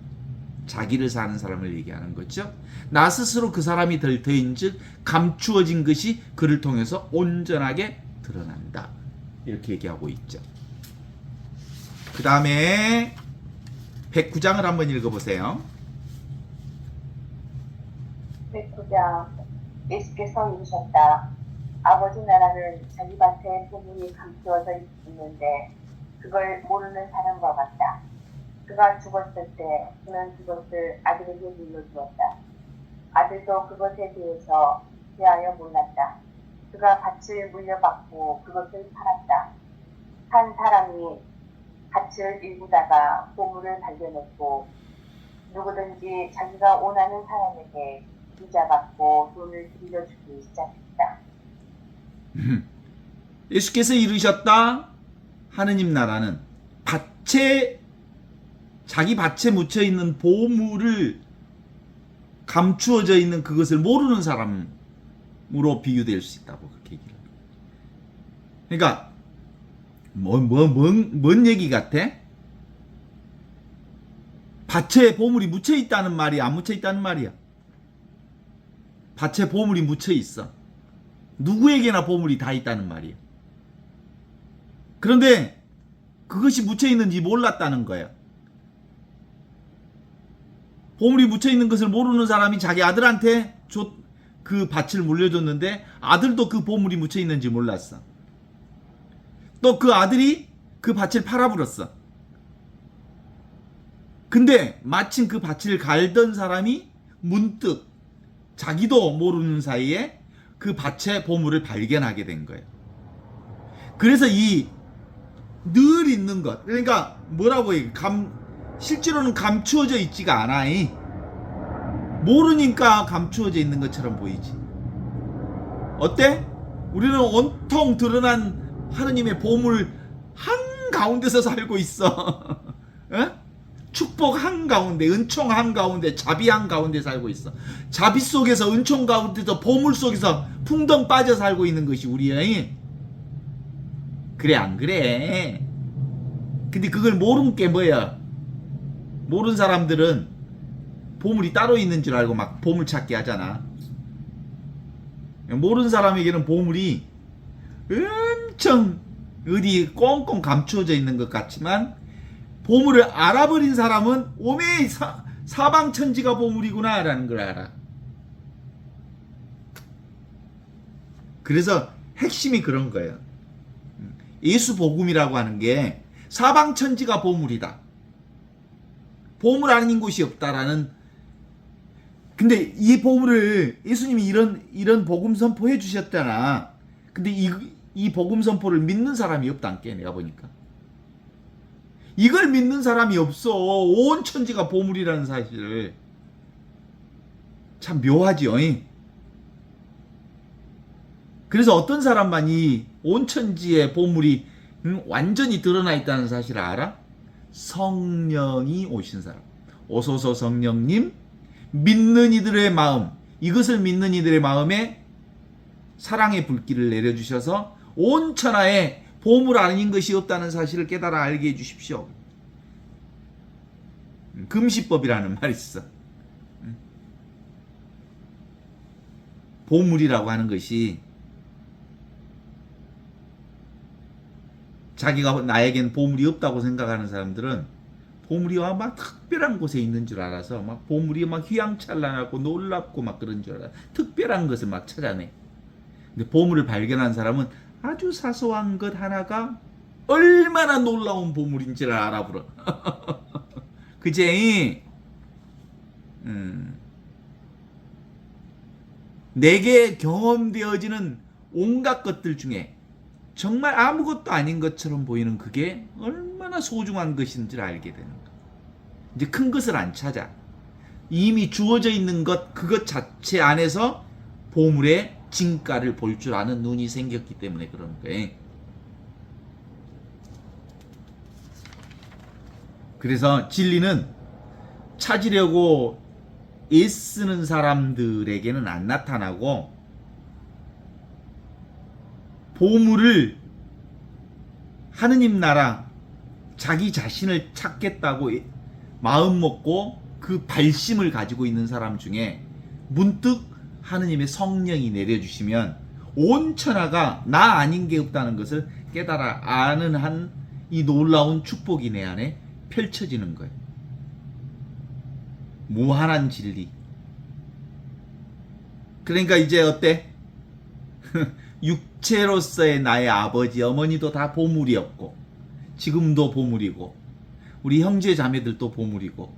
Speaker 2: 자기를 사는 사람을 얘기하는 거죠. 나 스스로 그 사람이 될 터인즉 감추어진 것이 그를 통해서 온전하게 드러난다. 이렇게 얘기하고 있죠. 그 다음에 109장을 한번 읽어보세요.
Speaker 1: 109장. 예수께서 이르셨다. 아버지 나라는 자기 밭에 소문이 감추어져 있는데 그걸 모르는 사람과 같다. 그가 죽었을 때 그는 그것을 아들에게 물려주었다. 아들도 그것에 대해서 대하여 몰랐다. 그가 밭을 물려받고 그것을 팔았다. 한 사람이 밭을 일구다가 보물을 발견했고 누구든지 자기가 원하는 사람에게 이자받고 돈을 빌려주기 시작했다.
Speaker 2: 예수께서 이르셨다. 하느님 나라는 자기 밭에 묻혀 있는 보물을 감추어져 있는 그것을 모르는 사람으로 비유될 수 있다고 그렇게 얘기를 합니다. 그러니까 뭔 얘기 같아? 밭에 보물이 묻혀 있다는 말이야, 안 묻혀 있다는 말이야? 밭에 보물이 묻혀 있어. 누구에게나 보물이 다 있다는 말이에요. 그런데 그것이 묻혀 있는지 몰랐다는 거예요. 보물이 묻혀 있는 것을 모르는 사람이 자기 아들한테 그 밭을 물려줬는데 아들도 그 보물이 묻혀 있는지 몰랐어. 또 그 아들이 그 밭을 팔아버렸어. 근데 마침 그 밭을 갈던 사람이 문득 자기도 모르는 사이에 그 밭의 보물을 발견하게 된 거예요. 그래서 이 늘 있는 것, 그러니까 뭐라고 해, 실제로는 감추어져 있지가 않아. 모르니까 감추어져 있는 것처럼 보이지. 어때? 우리는 온통 드러난 하느님의 보물 한가운데서 살고 있어. 축복 한가운데, 은총 한가운데, 자비 한가운데 살고 있어. 자비 속에서, 은총 가운데서, 보물 속에서 풍덩 빠져 살고 있는 것이 우리의. 그래 안 그래? 근데 그걸 모르는 게 뭐야? 모르는 사람들은 보물이 따로 있는 줄 알고 막 보물 찾기 하잖아. 모르는 사람에게는 보물이 엄청 어디 꽁꽁 감추어져 있는 것 같지만 보물을 알아버린 사람은 오메 사방천지가 보물이구나 라는 걸 알아. 그래서 핵심이 그런 거예요. 예수 복음이라고 하는 게 사방천지가 보물이다. 보물 아닌 곳이 없다라는. 근데 이 보물을 예수님이 이런 복음 선포해 주셨잖아. 근데 이 복음 선포를 믿는 사람이 없다니까 내가 보니까. 이걸 믿는 사람이 없어. 온 천지가 보물이라는 사실을. 참 묘하지요. 그래서 어떤 사람만 이 온 천지의 보물이 완전히 드러나 있다는 사실을 알아? 성령이 오신 사람. 오소서 성령님, 믿는 이들의 마음, 이것을 믿는 이들의 마음에 사랑의 불길을 내려주셔서 온 천하에 보물 아닌 것이 없다는 사실을 깨달아 알게 해주십시오. 금시법이라는 말이 있어. 보물이라고 하는 것이 자기가 나에겐 보물이 없다고 생각하는 사람들은 보물이 막 특별한 곳에 있는 줄 알아서 막 보물이 막 휘황찬란하고 놀랍고 막 그런 줄 알아. 특별한 것을 막 찾아내. 근데 보물을 발견한 사람은 아주 사소한 것 하나가 얼마나 놀라운 보물인지를 알아버려. 그제? 내게 경험되어지는 온갖 것들 중에 정말 아무것도 아닌 것처럼 보이는 그게 얼마나 소중한 것인지를 알게 되는 거야. 이제 큰 것을 안 찾아. 이미 주어져 있는 것, 그것 자체 안에서 보물의 진가를 볼 줄 아는 눈이 생겼기 때문에 그런 거예요. 그래서 진리는 찾으려고 애쓰는 사람들에게는 안 나타나고 보물을 하느님 나라 자기 자신을 찾겠다고 마음 먹고 그 발심을 가지고 있는 사람 중에 문득 하느님의 성령이 내려주시면 온 천하가 나 아닌 게 없다는 것을 깨달아 아는 한 이 놀라운 축복이 내 안에 펼쳐지는 거예요. 무한한 진리. 그러니까 이제 어때? 육체로서의 나의 아버지 어머니도 다 보물이었고 지금도 보물이고 우리 형제 자매들도 보물이고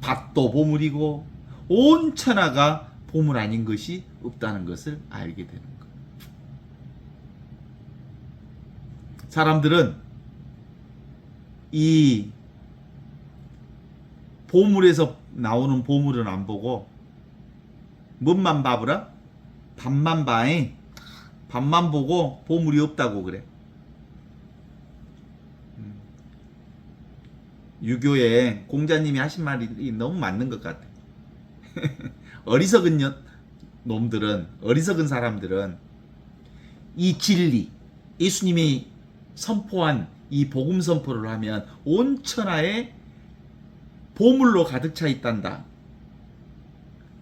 Speaker 2: 밭도 보물이고 온 천하가 보물 아닌 것이 없다는 것을 알게 되는 거예요. 사람들은 이 보물에서 나오는 보물은 안 보고 뭔만 봐보라? 밥만 봐. 밥만 보고 보물이 없다고 그래. 유교에 공자님이 하신 말이 너무 맞는 것 같아. 어리석은 놈들은, 어리석은 사람들은 이 진리, 예수님이 선포한 이 복음 선포를 하면 온 천하에 보물로 가득 차 있단다.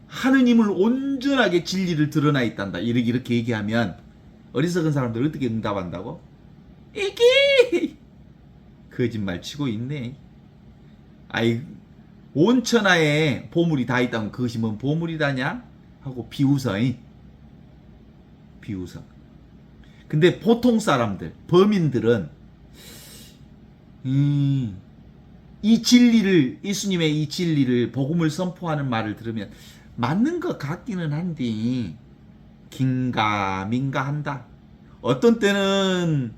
Speaker 2: 하느님을 온전하게 진리를 드러나 있단다. 이렇게 얘기하면 어리석은 사람들 어떻게 응답한다고? 이게 거짓말 치고 있네. 아이, 온 천하에 보물이 다 있다면 그것이 뭔 보물이다냐? 하고 비웃어. 비웃어. 근데 보통 사람들, 범인들은 이 진리를, 예수님의 이 진리를, 복음을 선포하는 말을 들으면 맞는 것 같기는 한데 긴가민가 한다. 어떤 때는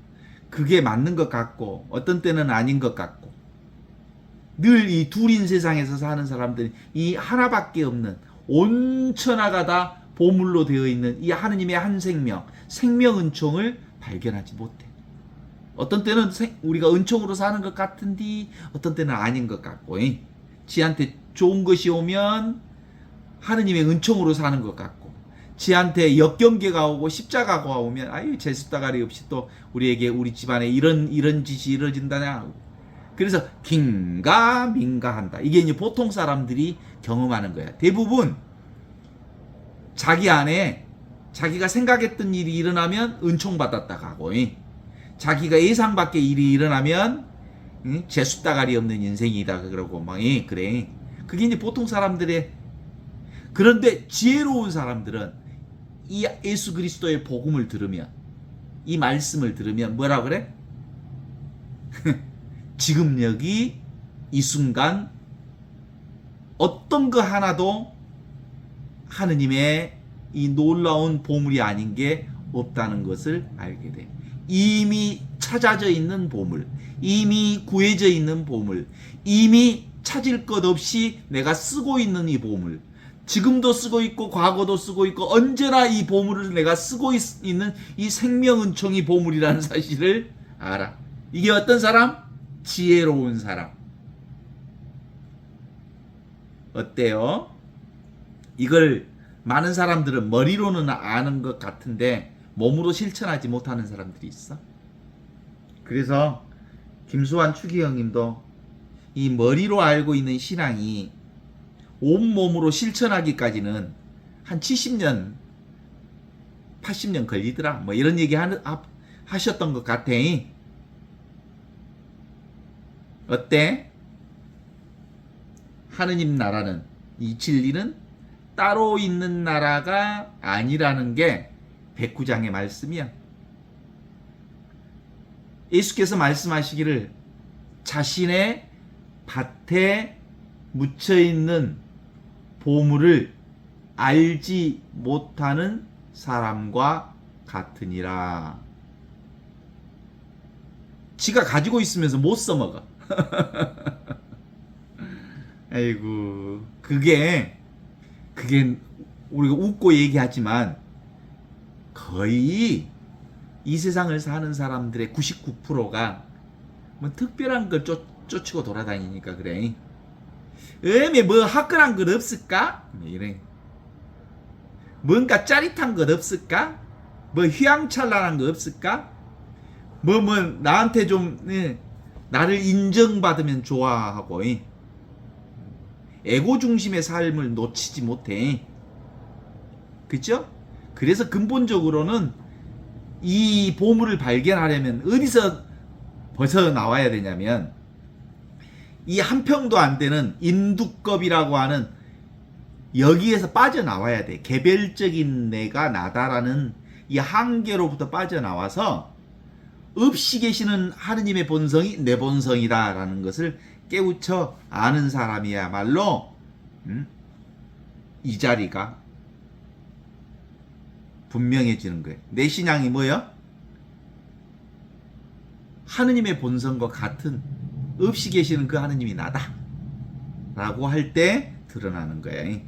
Speaker 2: 그게 맞는 것 같고 어떤 때는 아닌 것 같고, 늘 이 둘인 세상에서 사는 사람들이 이 하나밖에 없는 온 천하가 다 보물로 되어 있는 이 하느님의 한 생명, 생명 은총을 발견하지 못해. 어떤 때는 우리가 은총으로 사는 것 같은데 어떤 때는 아닌 것 같고, 지한테 좋은 것이 오면 하느님의 은총으로 사는 것 같고, 지한테 역경계가 오고 십자가가 오면 아유 제숫다가리 없이 또 우리에게 우리 집안에 이런 짓이 이루어진다냐. 그래서 긴가민가 한다. 이게 이제 보통 사람들이 경험하는 거야. 대부분 자기 안에 자기가 생각했던 일이 일어나면 은총 받았다고 하고, 자기가 예상 밖의 일이 일어나면 제숫다가리 없는 인생이다 그러고 막 그래. 그게 이제 보통 사람들의. 그런데 지혜로운 사람들은 이 예수 그리스도의 복음을 들으면, 이 말씀을 들으면 뭐라 그래? 지금 여기 이 순간 어떤 거 하나도 하느님의 이 놀라운 보물이 아닌 게 없다는 것을 알게 돼. 이미 찾아져 있는 보물, 이미 구해져 있는 보물, 이미 찾을 것 없이 내가 쓰고 있는 이 보물, 지금도 쓰고 있고 과거도 쓰고 있고 언제나 이 보물을 내가 쓰고 있는 이 생명은총이 보물이라는 사실을 알아. 이게 어떤 사람? 지혜로운 사람. 어때요? 이걸 많은 사람들은 머리로는 아는 것 같은데 몸으로 실천하지 못하는 사람들이 있어. 그래서 김수환 추기경 님도 이 머리로 알고 있는 신앙이 온몸으로 실천하기까지는 한 70년, 80년 걸리더라. 뭐 이런 얘기 하셨던 것 같아. 어때? 하느님 나라는, 이 진리는 따로 있는 나라가 아니라는 게 109장의 말씀이야. 예수께서 말씀하시기를 자신의 밭에 묻혀있는 보물을 알지 못하는 사람과 같으니라. 지가 가지고 있으면서 못 써먹어. 아이고, 그게 우리가 웃고 얘기하지만 거의 이 세상을 사는 사람들의 99%가 뭐 특별한 걸 쫓고 돌아다니니까 그래. 뭐 화끈한 것 없을까? 이래. 뭔가 짜릿한 것 없을까? 뭐 휘황찬란한 것 없을까? 뭐 나한테 좀 나를 인정받으면 좋아하고, 에고 중심의 삶을 놓치지 못해. 그죠? 그래서 근본적으로는 이 보물을 발견하려면 어디서 벗어나와야 되냐면, 이 한 평도 안 되는 인두껍이라고 하는 여기에서 빠져나와야 돼. 개별적인 내가 나다라는 이 한계로부터 빠져나와서 없이 계시는 하느님의 본성이 내 본성이다라는 것을 깨우쳐 아는 사람이야말로 이 자리가 분명해지는 거예요. 내 신앙이 뭐예요? 하느님의 본성과 같은, 없이 계시는 그 하느님이 나다 라고 할 때 드러나는 거예요.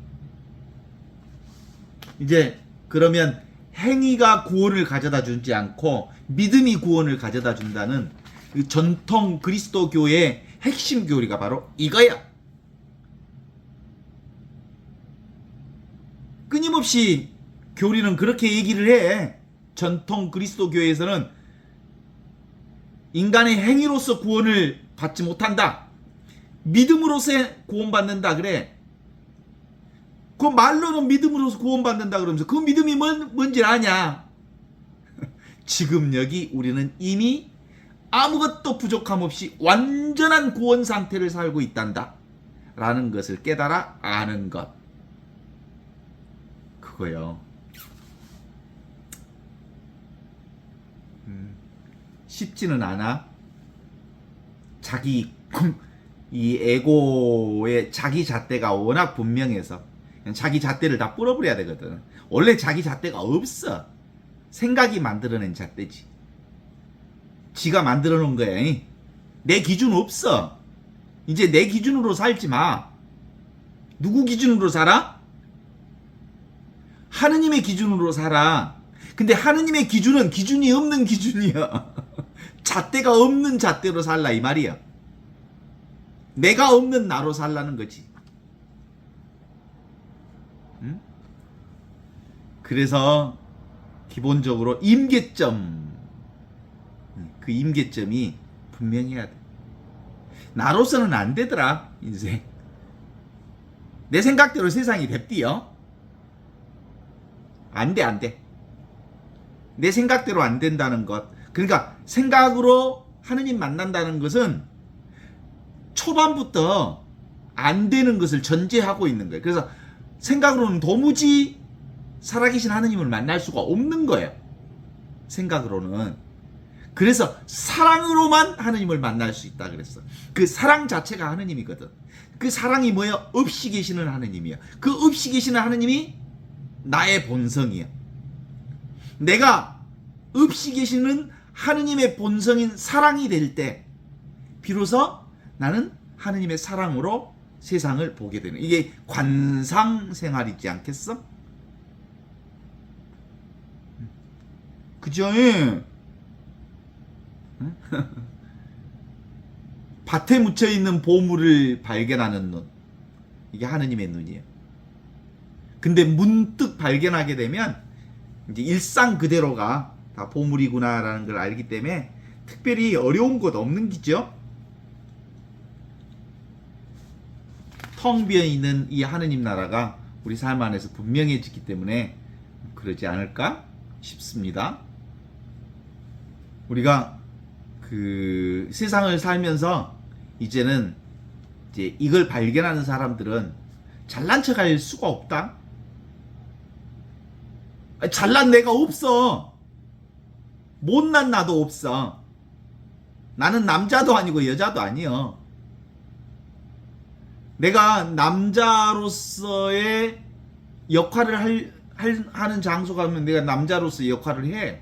Speaker 2: 이제 그러면 행위가 구원을 가져다 주지 않고 믿음이 구원을 가져다 준다는 그 전통 그리스도교의 핵심 교리가 바로 이거야. 끊임없이 교리는 그렇게 얘기를 해. 전통 그리스도교에서는 인간의 행위로서 구원을 받지 못한다. 믿음으로서 구원받는다 그래. 그 말로는 믿음으로서 구원받는다 그러면서 그 믿음이 뭔지 아냐? 지금 여기 우리는 이미 아무것도 부족함 없이 완전한 구원 상태를 살고 있단다 라는 것을 깨달아 아는 것, 그거요. 쉽지는 않아. 자기 이 에고의 자기 잣대가 워낙 분명해서 그냥 자기 잣대를 다 뿌려버려야 되거든. 원래 자기 잣대가 없어. 생각이 만들어낸 잣대지. 지가 만들어 놓은 거야. 내 기준 없어. 이제 내 기준으로 살지 마. 누구 기준으로 살아? 하느님의 기준으로 살아. 근데 하느님의 기준은 기준이 없는 기준이야. 잣대가 없는 잣대로 살라 이 말이야. 내가 없는 나로 살라는 거지. 응? 그래서 기본적으로 임계점, 그 임계점이 분명해야 돼. 나로서는 안 되더라 인생. 내 생각대로 세상이 됩디요. 안 돼, 안 돼. 내 생각대로 안 된다는 것. 그러니까 생각으로 하느님 만난다는 것은 초반부터 안 되는 것을 전제하고 있는 거예요. 그래서 생각으로는 도무지 살아계신 하느님을 만날 수가 없는 거예요. 생각으로는. 그래서 사랑으로만 하느님을 만날 수 있다 그랬어. 그 사랑 자체가 하느님이거든. 그 사랑이 뭐야? 없이 계시는 하느님이야. 그 없이 계시는 하느님이 나의 본성이야. 내가 없이 계시는 하느님의 본성인 사랑이 될 때 비로소 나는 하느님의 사랑으로 세상을 보게 되는, 이게 관상생활이지 않겠어? 그죠? 밭에 묻혀있는 보물을 발견하는 눈, 이게 하느님의 눈이에요. 근데 문득 발견하게 되면 이제 일상 그대로가 다 보물이구나라는 걸 알기 때문에 특별히 어려운 것 없는 기죠. 텅 비어 있는 이 하느님 나라가 우리 삶 안에서 분명해지기 때문에 그러지 않을까 싶습니다. 우리가 그 세상을 살면서 이제는 이제 이걸 발견하는 사람들은 잘난 척할 수가 없다. 잘난 내가 없어. 못난 나도 없어. 나는 남자도 아니고 여자도 아니여. 내가 남자로서의 역할을 하는 장소 가면 내가 남자로서 역할을 해.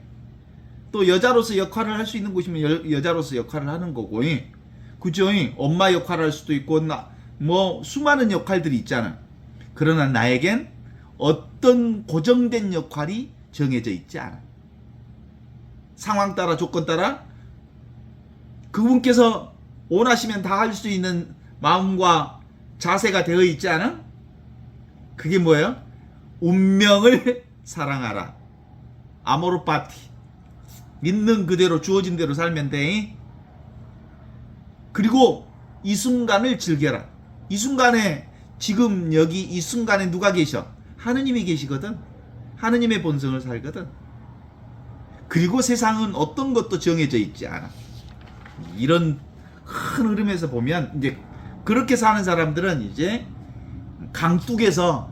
Speaker 2: 또 여자로서 역할을 할 수 있는 곳이면 여자로서 역할을 하는 거고, 그죠? 엄마 역할을 할 수도 있고 뭐 수많은 역할들이 있잖아. 그러나 나에겐 어떤 고정된 역할이 정해져 있지 않아. 상황 따라 조건 따라 그분께서 원하시면 다 할 수 있는 마음과 자세가 되어 있지 않아? 그게 뭐예요? 운명을 사랑하라. 아모르 파티. 있는 그대로 주어진 대로 살면 돼. 그리고 이 순간을 즐겨라. 이 순간에, 지금 여기 이 순간에 누가 계셔? 하느님이 계시거든. 하느님의 본성을 살거든. 그리고 세상은 어떤 것도 정해져 있지 않아. 이런 큰 흐름에서 보면 이제 그렇게 사는 사람들은 이제 강둑에서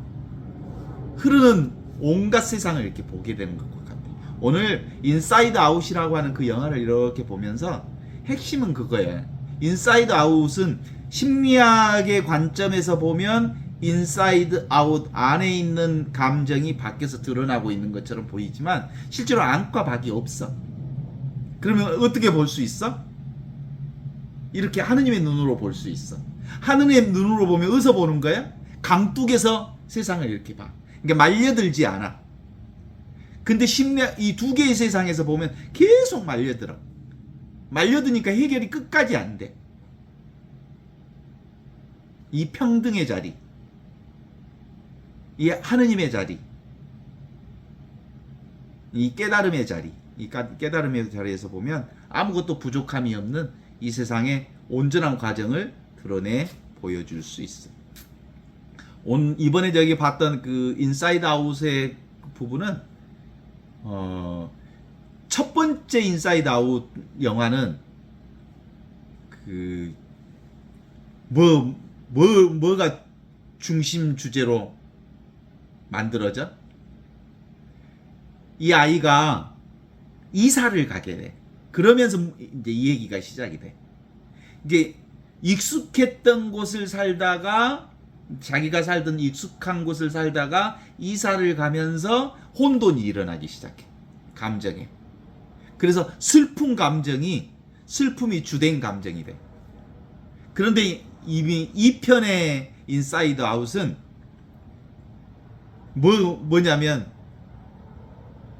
Speaker 2: 흐르는 온갖 세상을 이렇게 보게 되는 것 같아요. 오늘 인사이드 아웃이라고 하는 그 영화를 이렇게 보면서 핵심은 그거예요. 인사이드 아웃은 심리학의 관점에서 보면 인사이드 아웃, 안에 있는 감정이 밖에서 드러나고 있는 것처럼 보이지만 실제로 안과 밖이 없어. 그러면 어떻게 볼 수 있어? 이렇게 하느님의 눈으로 볼 수 있어. 하느님의 눈으로 보면 어디서 보는 거야? 강둑에서 세상을 이렇게 봐. 그러니까 말려들지 않아. 근데 심리학, 이 두 개의 세상에서 보면 계속 말려들어. 말려드니까 해결이 끝까지 안 돼. 이 평등의 자리, 이 하느님의 자리, 이 깨달음의 자리, 이 깨달음의 자리에서 보면 아무것도 부족함이 없는 이 세상의 온전한 과정을 드러내 보여줄 수 있어. 이번에 저기 봤던 그 인사이드 아웃의 부분은 첫 번째 인사이드 아웃 영화는 그 뭐가 중심 주제로 만들어져? 이 아이가 이사를 가게 돼. 그러면서 이제 이 얘기가 시작이 돼. 이제 익숙했던 곳을 살다가 자기가 살던 익숙한 곳을 살다가 이사를 가면서 혼돈이 일어나기 시작해. 감정에. 그래서 슬픔이 주된 감정이 돼. 그런데 이미 이 편의 인사이드 아웃은 뭐냐면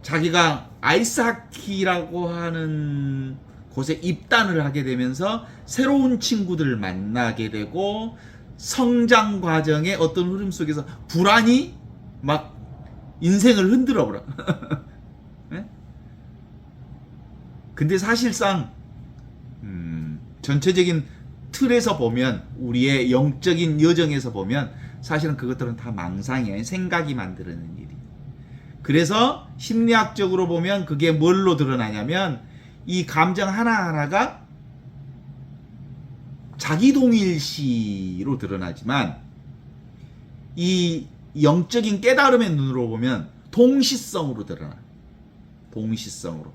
Speaker 2: 자기가 아이스하키라고 하는 곳에 입단을 하게 되면서 새로운 친구들을 만나게 되고 성장 과정의 어떤 흐름 속에서 불안이 막 인생을 흔들어 버려. 네? 근데 사실상 전체적인 틀에서 보면 우리의 영적인 여정에서 보면 사실은 그것들은 다 망상이에요. 생각이 만들어낸 일이. 그래서 심리학적으로 보면 그게 뭘로 드러나냐면 이 감정 하나하나가 자기동일시로 드러나지만 이 영적인 깨달음의 눈으로 보면 동시성으로 드러나. 동시성으로.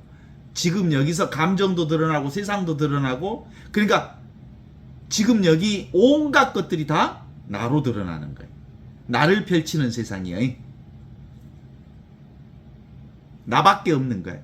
Speaker 2: 지금 여기서 감정도 드러나고 세상도 드러나고 그러니까 지금 여기 온갖 것들이 다 나로 드러나는 거예요. 나를 펼치는 세상이에요. 나밖에 없는 거예요.